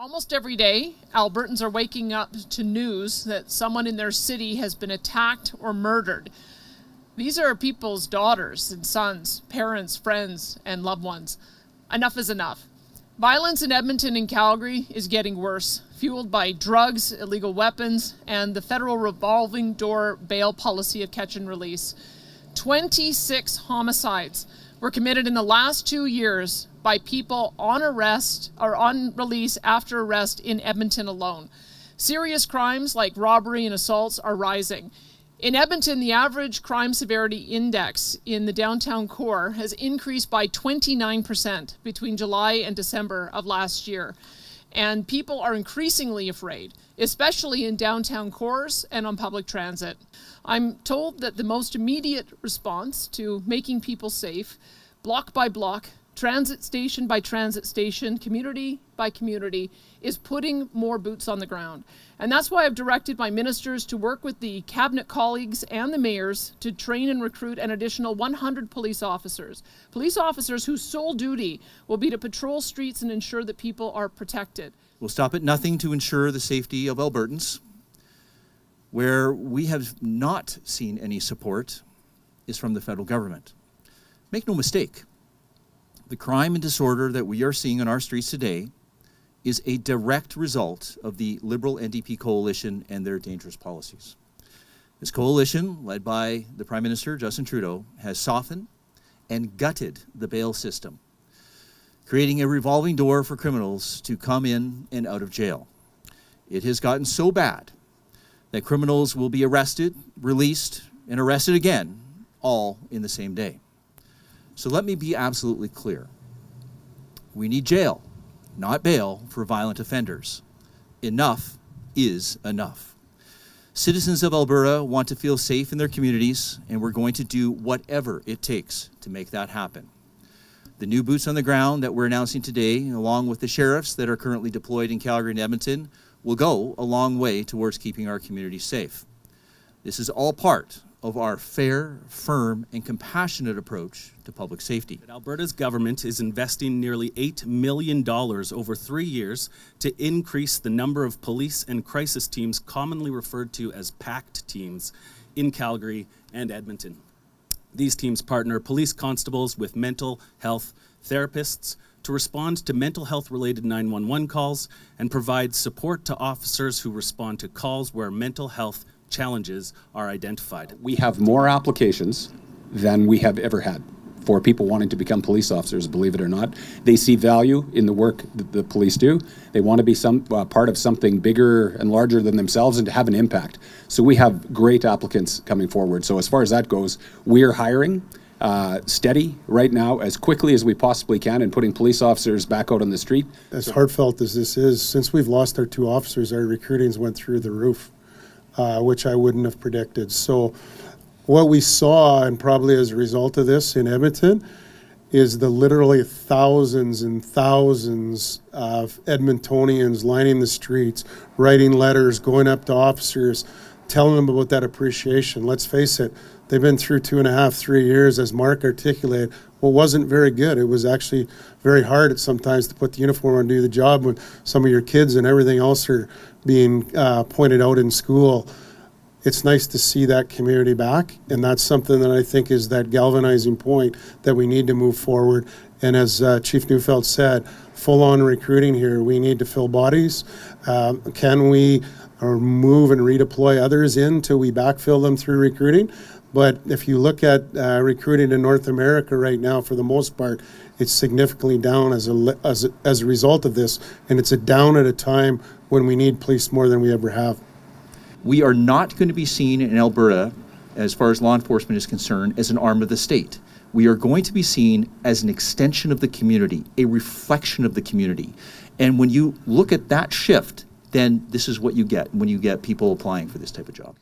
Almost every day, Albertans are waking up to news that someone in their city has been attacked or murdered. These are people's daughters and sons, parents, friends, and loved ones. Enough is enough. Violence in Edmonton and Calgary is getting worse, fueled by drugs, illegal weapons, and the federal revolving door bail policy of catch and release. 26 homicides were committed in the last 2 years by people on arrest or on release after arrest in Edmonton alone. Serious crimes like robbery and assaults are rising. In Edmonton, the average crime severity index in the downtown core has increased by 29% between July and December of last year. And people are increasingly afraid, especially in downtown cores and on public transit. I'm told that the most immediate response to making people safe, block by block, transit station by transit station, community by community, is putting more boots on the ground. And that's why I've directed my ministers to work with the cabinet colleagues and the mayors to train and recruit an additional 100 police officers whose sole duty will be to patrol streets and ensure that people are protected. We'll stop at nothing to ensure the safety of Albertans. Where we have not seen any support is from the federal government. Make no mistake, the crime and disorder that we are seeing on our streets today is a direct result of the Liberal NDP coalition and their dangerous policies. This coalition, led by the Prime Minister, Justin Trudeau, has softened and gutted the bail system, creating a revolving door for criminals to come in and out of jail. It has gotten so bad that criminals will be arrested, released, and arrested again, all in the same day. So let me be absolutely clear. We need jail, not bail, for violent offenders. Enough is enough. Citizens of Alberta want to feel safe in their communities, and we're going to do whatever it takes to make that happen. The new boots on the ground that we're announcing today, along with the sheriffs that are currently deployed in Calgary and Edmonton, will go a long way towards keeping our communities safe. This is all part of our fair, firm, and compassionate approach to public safety. Alberta's government is investing nearly $8 million over 3 years to increase the number of police and crisis teams, commonly referred to as PACT teams, in Calgary and Edmonton. These teams partner police constables with mental health therapists to respond to mental health-related 911 calls and provide support to officers who respond to calls where mental health challenges are identified. We have more applications than we have ever had for people wanting to become police officers, believe it or not. They see value in the work that the police do. They want to be part of something bigger and larger than themselves and to have an impact. So we have great applicants coming forward. So as far as that goes, we are hiring steady right now as quickly as we possibly can and putting police officers back out on the street. As heartfelt as this is, since we've lost our 2 officers, our recruitings went through the roof. Which I wouldn't have predicted. So what we saw, and probably as a result of this in Edmonton, is the literally thousands and thousands of Edmontonians lining the streets, writing letters, going up to officers, telling them about that appreciation. Let's face it, they've been through 2.5, 3 years, as Mark articulated. What wasn't very good. It was actually very hard at sometimes to put the uniform on and do the job when some of your kids and everything else are being pointed out in school. It's nice to see that community back, and that's something that I think is that galvanizing point that we need to move forward. And as Chief Neufeld said, full-on recruiting here. We need to fill bodies. Can we move and redeploy others in till we backfill them through recruiting? But if you look at recruiting in North America right now, for the most part, it's significantly down as a result of this, and it's down at a time when we need police more than we ever have. We are not going to be seen in Alberta, as far as law enforcement is concerned, as an arm of the state. We are going to be seen as an extension of the community, a reflection of the community. And when you look at that shift, then this is what you get when you get people applying for this type of job.